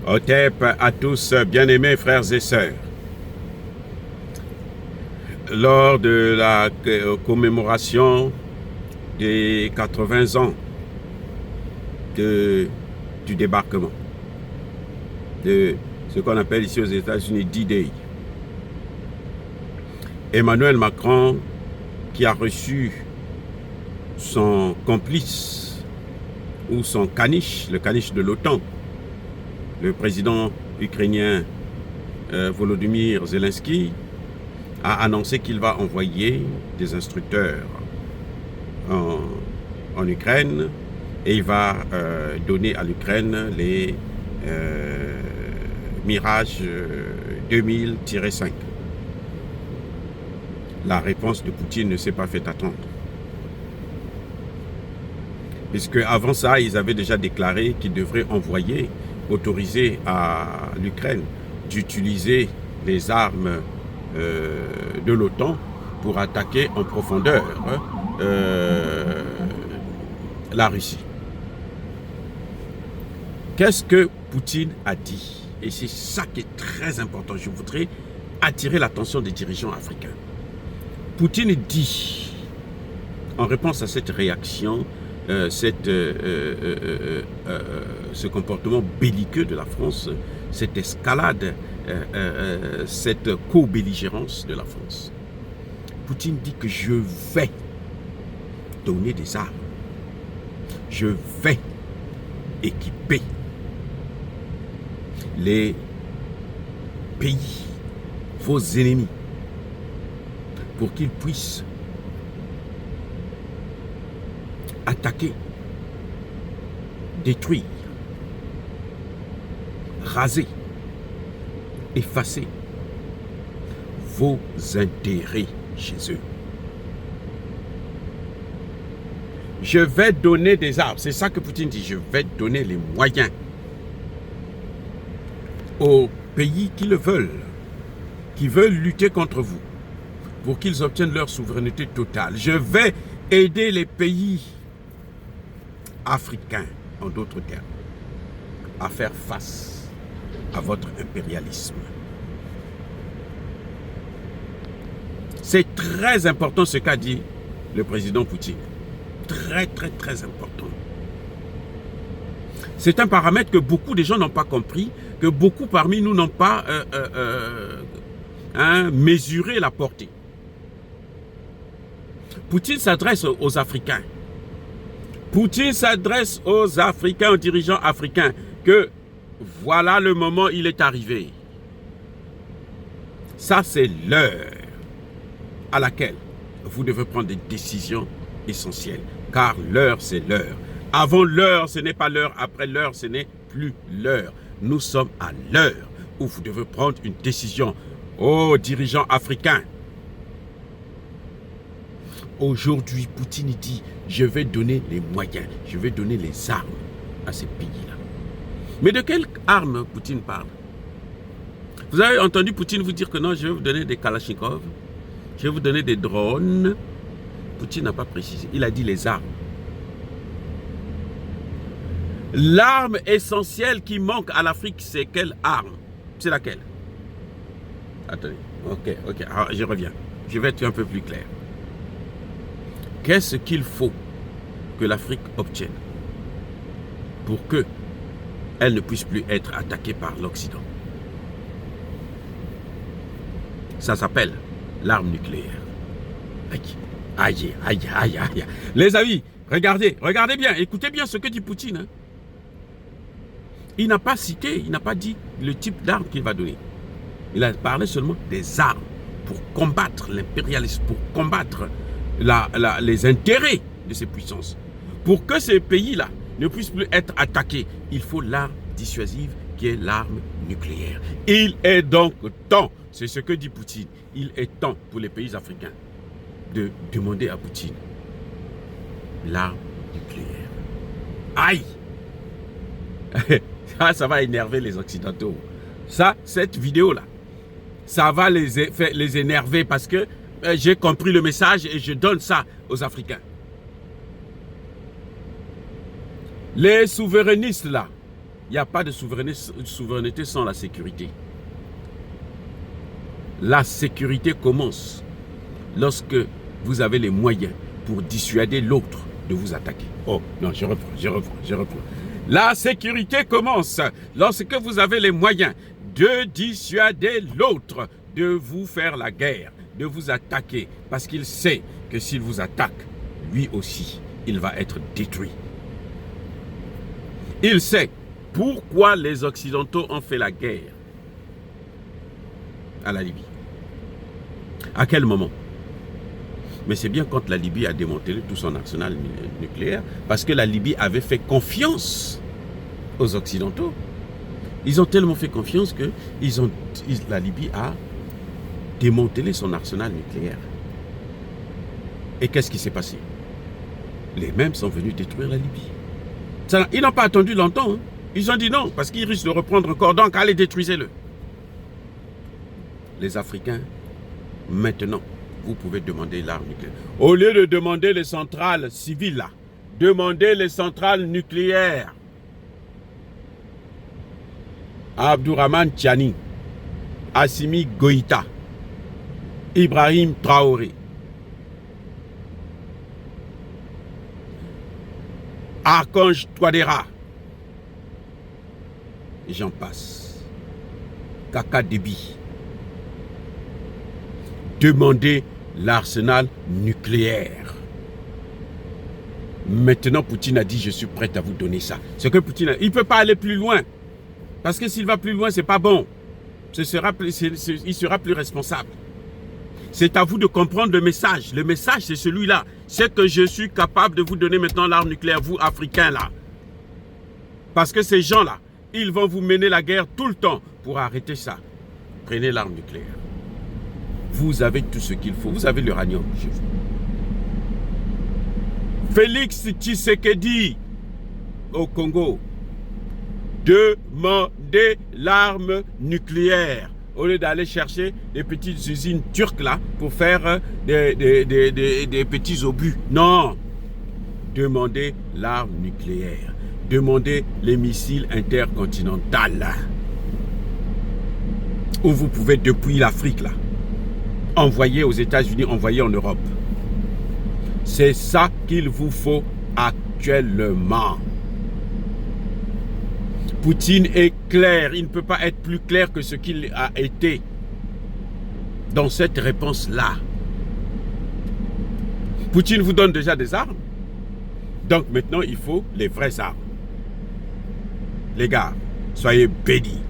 Otep à tous, bien-aimés frères et sœurs. Lors de la commémoration des 80 ans du débarquement, de ce qu'on appelle ici aux États-Unis D-Day, Emmanuel Macron, qui a reçu son complice ou son caniche, le caniche de l'OTAN, le président ukrainien Volodymyr Zelensky, a annoncé qu'il va envoyer des instructeurs en Ukraine et il va donner à l'Ukraine les Mirage 2000-5. La réponse de Poutine ne s'est pas fait attendre. Puisque avant ça, ils avaient déjà déclaré qu'ils devraient autoriser à l'Ukraine d'utiliser les armes de l'OTAN pour attaquer en profondeur la Russie. Qu'est-ce que Poutine a dit? Et c'est ça qui est très important. Je voudrais attirer l'attention des dirigeants africains. Poutine dit, en réponse à cette réaction, ce comportement belliqueux de la France, cette escalade, cette co-belligérance de la France. Poutine dit que je vais donner des armes. Je vais équiper les pays, vos ennemis, pour qu'ils puissent attaquer, détruire, raser, effacer vos intérêts chez eux. Je vais donner des armes. C'est ça que Poutine dit. Je vais donner les moyens aux pays qui le veulent, qui veulent lutter contre vous, pour qu'ils obtiennent leur souveraineté totale. Je vais aider les pays africains, en d'autres termes, à faire face à votre impérialisme. C'est très important ce qu'a dit le président Poutine. Très, très, très important. C'est un paramètre que beaucoup de gens n'ont pas compris, que beaucoup parmi nous n'ont pas mesuré la portée. Poutine s'adresse aux Africains. Poutine s'adresse aux Africains, aux dirigeants africains, que voilà le moment, il est arrivé. Ça, c'est l'heure à laquelle vous devez prendre des décisions essentielles. Car l'heure, c'est l'heure. Avant l'heure, ce n'est pas l'heure. Après l'heure, ce n'est plus l'heure. Nous sommes à l'heure où vous devez prendre une décision. Ô dirigeants africains, aujourd'hui, Poutine dit, je vais donner les moyens, je vais donner les armes à ces pays-là. Mais de quelles armes Poutine parle? Vous avez entendu Poutine vous dire que non, je vais vous donner des Kalachnikov, je vais vous donner des drones. Poutine n'a pas précisé, il a dit les armes. L'arme essentielle qui manque à l'Afrique, c'est quelle arme? C'est laquelle? Attendez, ok, alors je reviens. Je vais être un peu plus clair. Qu'est-ce qu'il faut que l'Afrique obtienne pour qu'elle ne puisse plus être attaquée par l'Occident? Ça s'appelle l'arme nucléaire. Aïe. Les amis, regardez bien, écoutez bien ce que dit Poutine. Hein. Il n'a pas cité, il n'a pas dit le type d'arme qu'il va donner. Il a parlé seulement des armes pour combattre l'impérialisme, pour combattre les intérêts de ces puissances. Pour que ces pays-là ne puissent plus être attaqués, il faut l'arme dissuasive qui est l'arme nucléaire. Il est donc temps, c'est ce que dit Poutine, il est temps pour les pays africains de demander à Poutine l'arme nucléaire. Aïe! Ça va énerver les Occidentaux. Cette vidéo-là, ça va les énerver parce que j'ai compris le message et je donne ça aux Africains. Les souverainistes là, Il n'y a pas de souveraineté sans la sécurité. La sécurité commence lorsque vous avez les moyens pour dissuader l'autre de vous attaquer. Oh, non, je reprends. La sécurité commence lorsque vous avez les moyens de dissuader l'autre de vous faire la guerre, de vous attaquer, parce qu'il sait que s'il vous attaque, lui aussi, il va être détruit. Il sait pourquoi les Occidentaux ont fait la guerre à la Libye. À quel moment? Mais c'est bien quand la Libye a démantelé tout son arsenal nucléaire, parce que la Libye avait fait confiance aux Occidentaux. Ils ont tellement fait confiance que la Libye a démantelé son arsenal nucléaire. Et qu'est-ce qui s'est passé? Les mêmes sont venus détruire la Libye. Ça, ils n'ont pas attendu longtemps. Hein. Ils ont dit non, parce qu'ils risquent de reprendre encore. Donc, allez, détruisez-le. Les Africains, maintenant, vous pouvez demander l'arme nucléaire. Au lieu de demander les centrales civiles, là, demandez les centrales nucléaires. Abdourahmane Tiani, Assimi Goïta, Ibrahim Traoré, Archange Touadéra, et j'en passe. Kaka Déby. Demandez l'arsenal nucléaire. Maintenant, Poutine a dit, je suis prêt à vous donner ça. Ce que Poutine a, il ne peut pas aller plus loin. Parce que s'il va plus loin, ce n'est pas bon. Il sera plus responsable. C'est à vous de comprendre le message. Le message, c'est celui-là. C'est que je suis capable de vous donner maintenant l'arme nucléaire, vous, Africains, là. Parce que ces gens-là, ils vont vous mener la guerre tout le temps pour arrêter ça. Prenez l'arme nucléaire. Vous avez tout ce qu'il faut. Vous avez l'uranium chez vous. Félix Tshisekedi, au Congo, demandez l'arme nucléaire. Au lieu d'aller chercher des petites usines turques là pour faire des petits obus. Non. Demandez l'arme nucléaire. Demandez les missiles intercontinentaux. Où vous pouvez depuis l'Afrique là envoyer aux États-Unis, envoyer en Europe. C'est ça qu'il vous faut actuellement. Poutine est clair, il ne peut pas être plus clair que ce qu'il a été dans cette réponse-là. Poutine vous donne déjà des armes, donc maintenant il faut les vraies armes. Les gars, soyez bénis.